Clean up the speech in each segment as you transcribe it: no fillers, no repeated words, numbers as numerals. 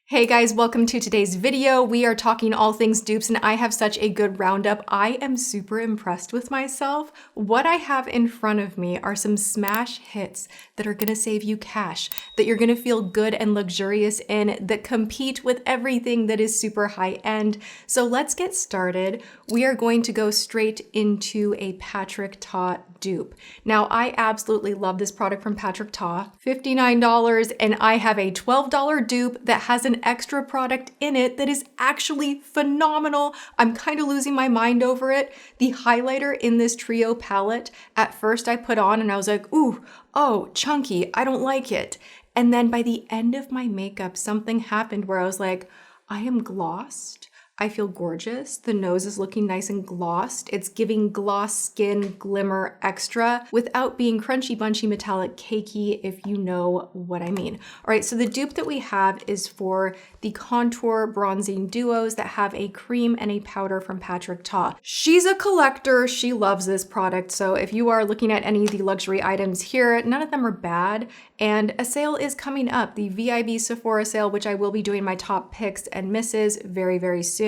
Hey guys, welcome to today's video. We are talking all things dupes and I have such a good roundup. I am super impressed with myself. What I have in front of me are some smash hits that are gonna save you cash, that you're gonna feel good and luxurious in, that compete with everything that is super high end. So let's get started. We are going to go straight into a Patrick Ta dupe. Now I absolutely love this product from Patrick Ta, $59, and I have a $12 dupe that has an extra product in it that is actually phenomenal. I'm kind of losing my mind over it. The highlighter in this trio palette, at first I put on and I was like, ooh, oh, chunky, I don't like it. And then by the end of my makeup, something happened where I was like, I am glossed. I feel gorgeous. The nose is looking nice and glossed. It's giving gloss skin glimmer extra without being crunchy, bunchy, metallic, cakey, if you know what I mean. All right, so the dupe that we have is for the contour bronzing duos that have a cream and a powder from Patrick Ta. She's a collector. She loves this product. So if you are looking at any of the luxury items here, none of them are bad. And a sale is coming up, the VIB Sephora sale, which I will be doing my top picks and misses very, very soon.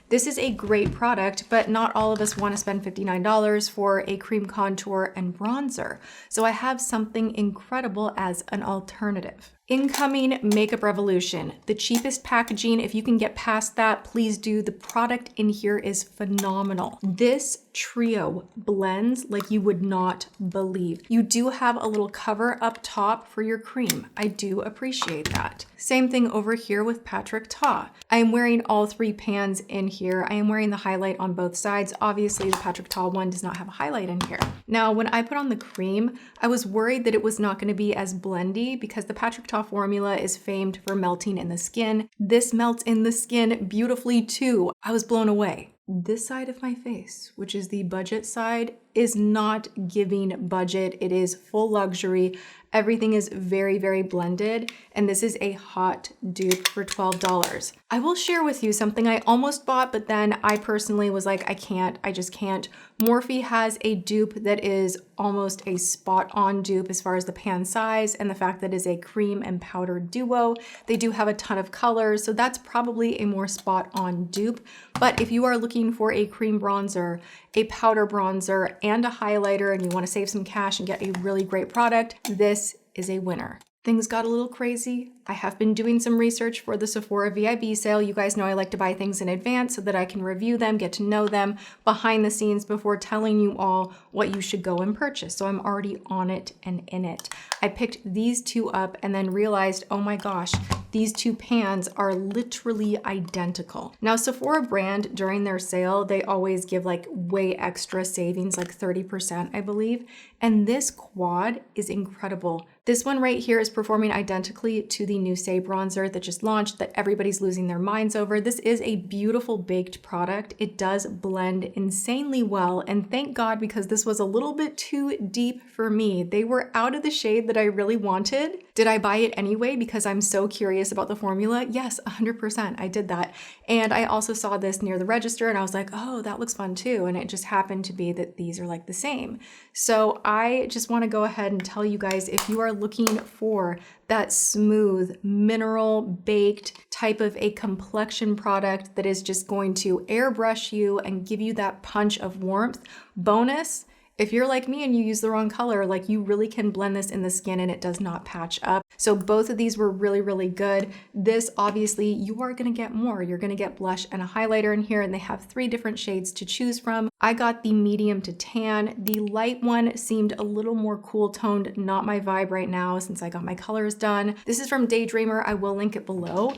This is a great product, but not all of us want to spend $59 for a cream contour and bronzer. So I have something incredible as an alternative. Incoming Makeup Revolution, the cheapest packaging. If you can get past that, please do. The product in here is phenomenal. This trio blends like you would not believe. You do have a little cover up top for your cream. I do appreciate that. Same thing over here with Patrick Ta. I am wearing all three pans in here. I am wearing the highlight on both sides. Obviously, the Patrick Ta one does not have a highlight in here. Now, when I put on the cream, I was worried that it was not going to be as blendy because the Patrick Ta formula is famed for melting in the skin. This melts in the skin beautifully too. I was blown away. This side of my face, which is the budget side, is not giving budget. It is full luxury. Everything is very, very blended. And this is a hot dupe for $12. I will share with you something I almost bought, but then I personally was like, I just can't. Morphe has a dupe that is almost a spot on dupe as far as the pan size and the fact that it is a cream and powder duo. They do have a ton of colors, so that's probably a more spot on dupe. But if you are looking for a cream bronzer, a powder bronzer, and a highlighter, and you want to save some cash and get a really great product, this is a winner. Things got a little crazy. I have been doing some research for the Sephora VIB sale. You guys know I like to buy things in advance so that I can review them, get to know them behind the scenes before telling you all what you should go and purchase. So I'm already on it and in it. I picked these two up and then realized, oh my gosh, these two pans are literally identical. Now, Sephora brand, during their sale, they always give like way extra savings, like 30%, I believe. And this quad is incredible. This one right here is performing identically to the new Saie bronzer that just launched that everybody's losing their minds over. This is a beautiful baked product. It does blend insanely well. And thank God, because this was a little bit too deep for me. They were out of the shade that I really wanted. Did I buy it anyway because I'm so curious about the formula? Yes, 100%, I did that. And I also saw this near the register and I was like, oh, that looks fun too. And it just happened to be that these are like the same. So I just want to go ahead and tell you guys, if you are looking for that smooth, mineral baked type of a complexion product that is just going to airbrush you and give you that punch of warmth, bonus, if you're like me and you use the wrong color, like you really can blend this in the skin and it does not patch up. So both of these were really, really good. This, obviously, you are gonna get more. You're gonna get blush and a highlighter in here, and they have 3 different shades to choose from. I got the medium to tan. The light one seemed a little more cool toned, not my vibe right now since I got my colors done. This is from Daydreamer. I will link it below.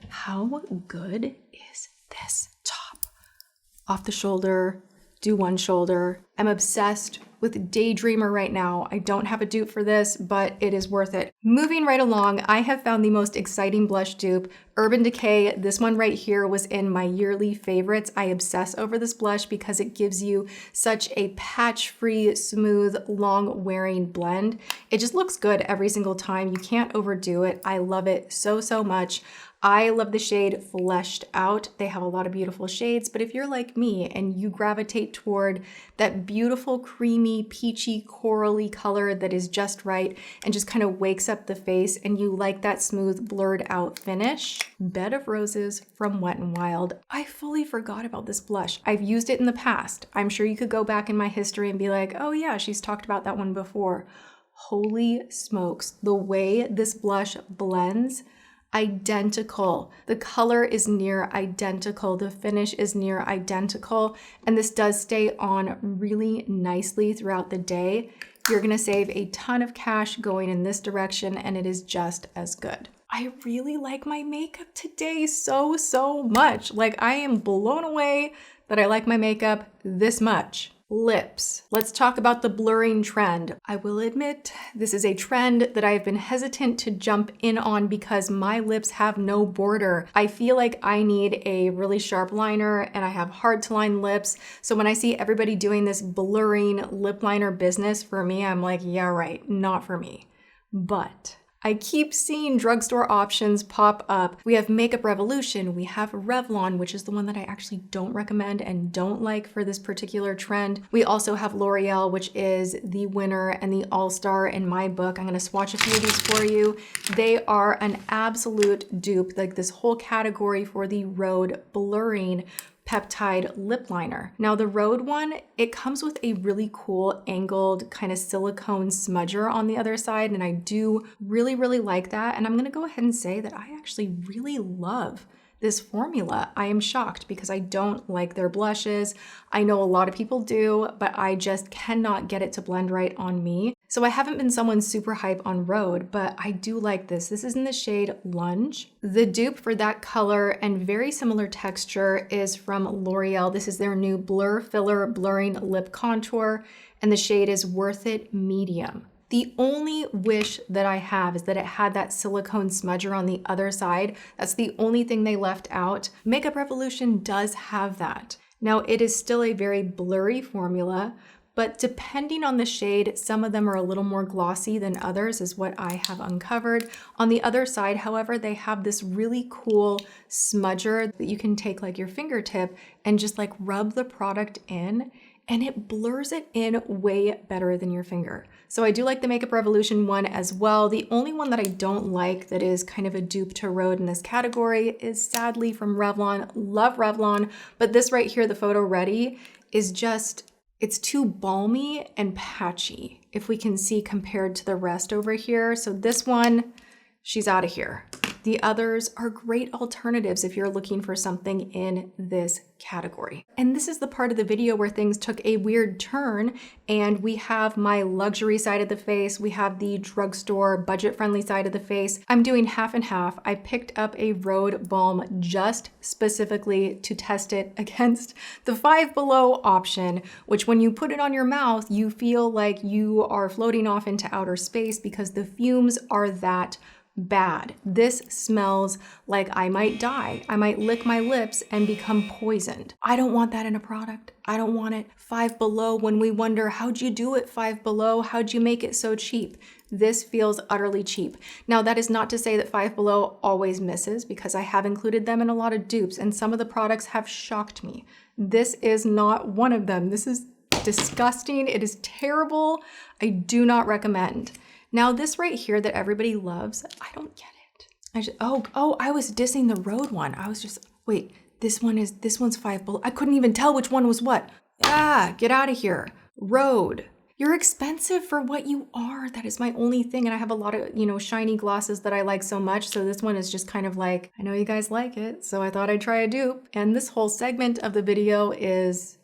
How good is this top? Off the shoulder, do one shoulder. I'm obsessed with Daydreamer right now. I don't have a dupe for this, but it is worth it. Moving right along, I have found the most exciting blush dupe, Urban Decay. This one right here was in my yearly favorites. I obsess over this blush because it gives you such a patch-free, smooth, long-wearing blend. It just looks good every single time. You can't overdo it. I love it so, so much. I love the shade Fleshed Out. They have a lot of beautiful shades, but if you're like me and you gravitate toward that beautiful, creamy, peachy, corally color that is just right and just kind of wakes up the face, and you like that smooth, blurred out finish, Bed of Roses from Wet n Wild. I fully forgot about this blush. I've used it in the past. I'm sure you could go back in my history and be like, oh yeah, she's talked about that one before. Holy smokes, the way this blush blends, identical. The color is near identical. The finish is near identical. And this does stay on really nicely throughout the day. You're gonna save a ton of cash going in this direction, and it is just as good. I really like my makeup today so much. Like, I am blown away that I like my makeup this much. Lips. Let's talk about the blurring trend. I will admit, this is a trend that I've been hesitant to jump in on because my lips have no border. I feel like I need a really sharp liner and I have hard to line lips. So when I see everybody doing this blurring lip liner business, for me, I'm like, yeah, right, not for me. But I keep seeing drugstore options pop up. We have Makeup Revolution, we have Revlon, which is the one that I actually don't recommend and don't like for this particular trend. We also have L'Oreal, which is the winner and the all-star in my book. I'm gonna swatch a few of these for you. They are an absolute dupe, like this whole category for the Rhode blurring Peptide lip liner. Now the Rhode one, it comes with a really cool angled kind of silicone smudger on the other side, and I do really like that. And I'm gonna go ahead and say that I actually really love this formula. I am shocked because I don't like their blushes. I know a lot of people do, but I just cannot get it to blend right on me. So I haven't been someone super hype on Rhode, but I do like this. This is in the shade Lunge. The dupe for that color and very similar texture is from L'Oreal. This is their new Blurfiller Blurring Lip Contour, and the shade is Worth It Medium. The only wish that I have is that it had that silicone smudger on the other side. That's the only thing they left out. Makeup Revolution does have that. Now, it is still a very blurry formula, but depending on the shade, some of them are a little more glossy than others, is what I have uncovered. On the other side, however, they have this really cool smudger that you can take like your fingertip and just like rub the product in, and it blurs it in way better than your finger. So I do like the Makeup Revolution one as well. The only one that I don't like that is kind of a dupe to Rhode in this category is sadly from Revlon. Love Revlon, but this right here, the PhotoReady, is just, it's too balmy and patchy, if we can see compared to the rest over here. So this one, she's out of here. The others are great alternatives if you're looking for something in this category. And this is the part of the video where things took a weird turn, and we have my luxury side of the face, we have the drugstore budget-friendly side of the face. I'm doing half and half. I picked up a Rhode balm just specifically to test it against the Five Below option, which when you put it on your mouth, you feel like you are floating off into outer space because the fumes are that bad. This smells like I might die. I might lick my lips and become poisoned. I don't want that in a product. I don't want it. Five Below, when we wonder, how'd you do it, Five Below? How'd you make it so cheap? This feels utterly cheap. Now, that is not to say that Five Below always misses, because I have included them in a lot of dupes, and some of the products have shocked me. This is not one of them. This is disgusting. It is terrible. I do not recommend. Now this right here that everybody loves, I don't get it. I was dissing the Rhode one. I was just, wait, this one's Five Below. I couldn't even tell which one was what. Ah, get out of here. Rhode, you're expensive for what you are. That is my only thing. And I have a lot of, shiny glosses that I like so much. So this one is just kind of like, I know you guys like it, so I thought I'd try a dupe. And this whole segment of the video is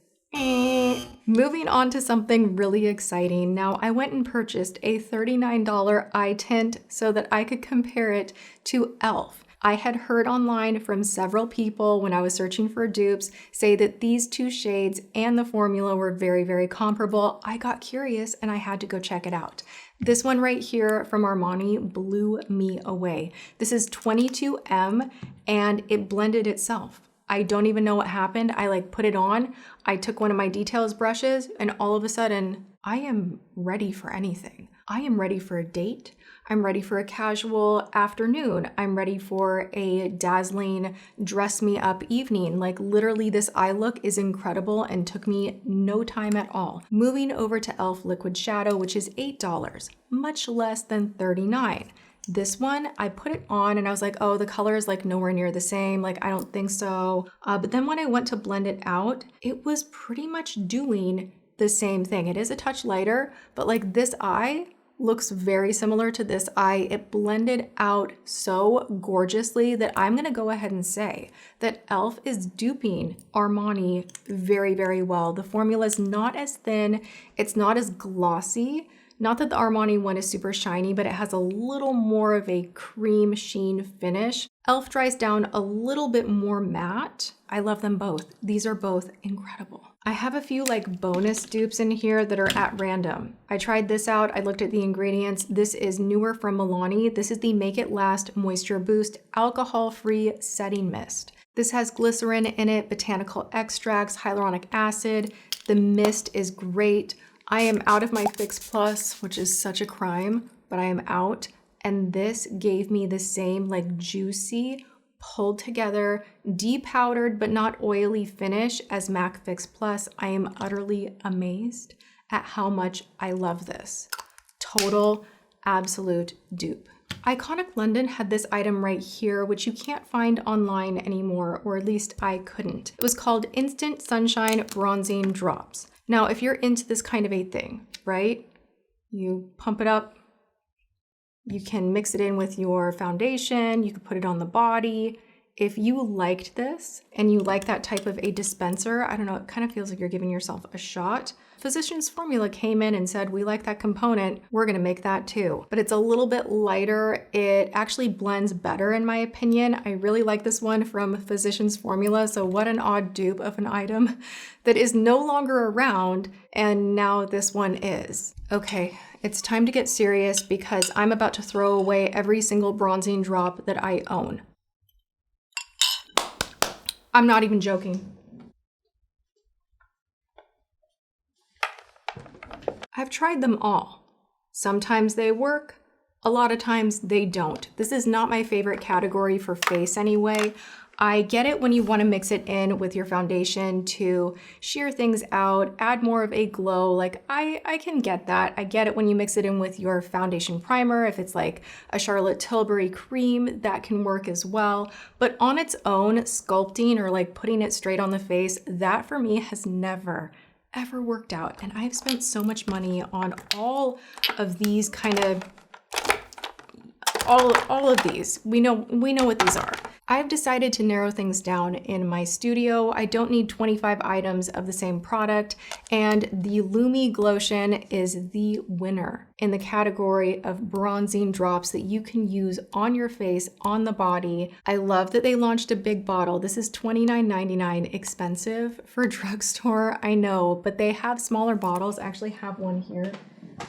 moving on to something really exciting. Now, I went and purchased a $39 eye tint so that I could compare it to e.l.f. I had heard online from several people when I was searching for dupes say that these two shades and the formula were very comparable. I got curious and I had to go check it out. This one right here from Armani blew me away. This is 22M and it blended itself. I don't even know what happened. I put it on, I took one of my details brushes, and all of a sudden, I am ready for anything. I am ready for a date. I'm ready for a casual afternoon. I'm ready for a dazzling dress me up evening. Like literally this eye look is incredible and took me no time at all. Moving over to e.l.f. Liquid Shadow, which is $8, much less than $39. This one, I put it on and I was like, oh, the color is like nowhere near the same. Like, I don't think so. But then when I went to blend it out, it was pretty much doing the same thing. It is a touch lighter, but like this eye looks very similar to this eye. It blended out so gorgeously that I'm gonna go ahead and say that e.l.f. is duping Armani very, very well. The formula is not as thin, it's not as glossy. Not that the Armani one is super shiny, but it has a little more of a cream sheen finish. e.l.f. dries down a little bit more matte. I love them both. These are both incredible. I have a few like bonus dupes in here that are at random. I tried this out. I looked at the ingredients. This is newer from Milani. This is the Make It Last Moisture Boost Alcohol-Free Setting Mist. This has glycerin in it, botanical extracts, hyaluronic acid. The mist is great. I am out of my Fix Plus, which is such a crime, but I am out. And this gave me the same like juicy, pulled together, depowdered but not oily finish as MAC Fix Plus. I am utterly amazed at how much I love this. Total, absolute dupe. Iconic London had this item right here, which you can't find online anymore, or at least I couldn't. It was called Instant Sunshine Bronzing Drops. Now, if you're into this kind of a thing, right? You pump it up, you can mix it in with your foundation, you can put it on the body. If you liked this and you like that type of a dispenser, I don't know, it kind of feels like you're giving yourself a shot. Physicians Formula came in and said, we like that component, we're gonna make that too. But it's a little bit lighter. It actually blends better in my opinion. I really like this one from Physicians Formula. So what an odd dupe of an item that is no longer around, and now this one is. Okay, it's time to get serious because I'm about to throw away every single bronzing drop that I own. I'm not even joking. I've tried them all. Sometimes they work, a lot of times they don't. This is not my favorite category for face anyway. I get it when you want to mix it in with your foundation to sheer things out, add more of a glow. Like I can get that. I get it when you mix it in with your foundation primer. If it's like a Charlotte Tilbury cream, that can work as well. But on its own, sculpting or like putting it straight on the face, that for me has never ever worked out. And I've spent so much money on all of these kind of, all of these. We know what these are. I've decided to narrow things down in my studio. I don't need 25 items of the same product, and the Lumi Glotion is the winner in the category of bronzing drops that you can use on your face, on the body. I love that they launched a big bottle. This is $29.99, expensive for drugstore, I know, but they have smaller bottles. I actually have one here.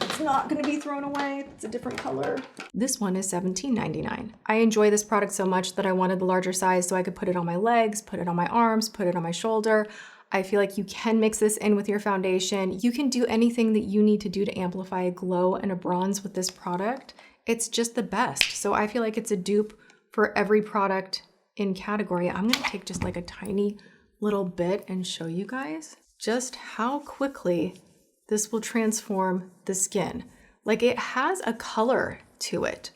It's not gonna be thrown away, it's a different color. This one is $17.99. I enjoy this product so much that I wanted the larger size so I could put it on my legs, put it on my arms, put it on my shoulder. I feel like you can mix this in with your foundation. You can do anything that you need to do to amplify a glow and a bronze with this product. It's just the best. So I feel like it's a dupe for every product in category. I'm gonna take just like a tiny little bit and show you guys just how quickly this will transform the skin. Like it has a color to it,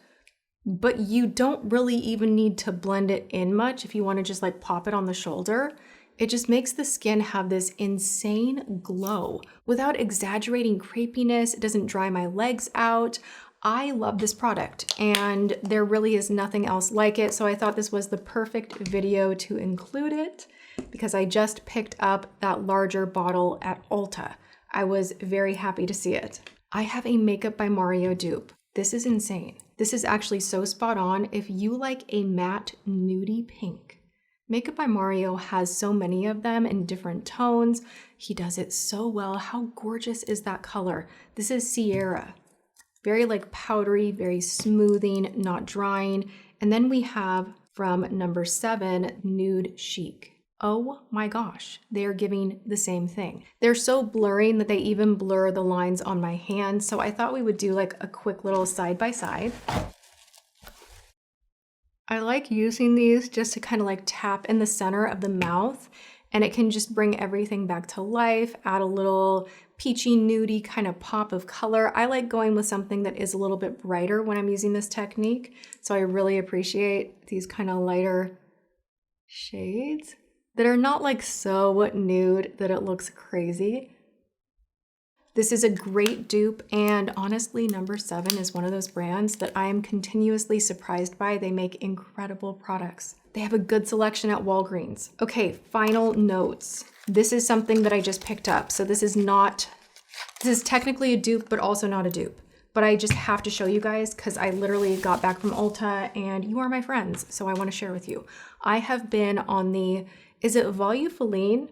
but you don't really even need to blend it in much if you want to just like pop it on the shoulder. It just makes the skin have this insane glow without exaggerating crepiness. It doesn't dry my legs out. I love this product and there really is nothing else like it. So I thought this was the perfect video to include it because I just picked up that larger bottle at Ulta. I was very happy to see it. I have a Makeup by Mario dupe. This is insane. This is actually so spot on. If you like a matte nudie pink, Makeup by Mario has so many of them in different tones. He does it so well. How gorgeous is that color? This is Sierra. Very like powdery, very smoothing, not drying. And then we have from number 7, Nude Chic. Oh my gosh, they are giving the same thing. They're so blurring that they even blur the lines on my hand. So I thought we would do like a quick little side by side. I like using these just to kind of like tap in the center of the mouth, and it can just bring everything back to life, add a little peachy nudie kind of pop of color. I like going with something that is a little bit brighter when I'm using this technique. So I really appreciate these kind of lighter shades that are not like so nude that it looks crazy. This is a great dupe, and honestly, number 7 is one of those brands that I am continuously surprised by. They make incredible products. They have a good selection at Walgreens. Okay, final notes. This is something that I just picked up. So this is technically a dupe, but also not a dupe. But I just have to show you guys because I literally got back from Ulta and you are my friends, so I want to share with you. I have been on the, is it Volufiline?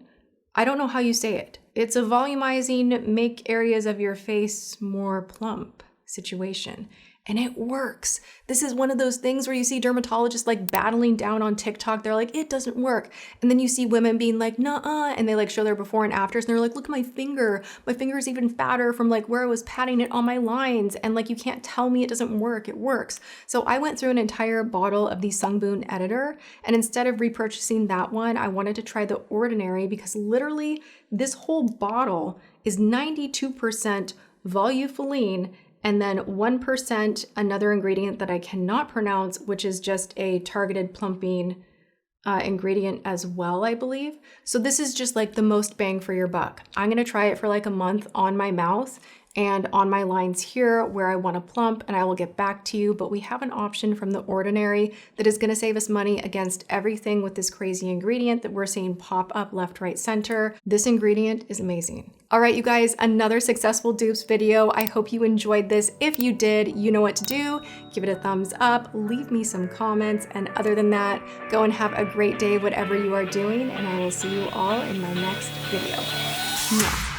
I don't know how you say it. It's a volumizing, make areas of your face more plump situation. And it works. This is one of those things where you see dermatologists like battling down on TikTok. They're like, it doesn't work. And then you see women being like, nuh-uh. And they like show their before and afters. And they're like, look at my finger. My finger is even fatter from like where I was patting it on my lines. And like, you can't tell me it doesn't work. It works. So I went through an entire bottle of the Sungbloom Editor. And instead of repurchasing that one, I wanted to try the Ordinary because literally this whole bottle is 92% Volufiline and then 1% another ingredient that I cannot pronounce, which is just a targeted plumping ingredient as well, I believe. So this is just like the most bang for your buck. I'm gonna try it for like a month on my mouth and on my lines here where I want to plump, and I will get back to you. But we have an option from the Ordinary that is going to save us money against everything with this crazy ingredient that we're seeing pop up left, right, center. This ingredient is amazing. All right, you guys, another successful dupes video. I hope you enjoyed this. If you did, you know what to do. Give it a thumbs up, leave me some comments, and other than that, go and have a great day, whatever you are doing, and I will see you all in my next video. Mwah.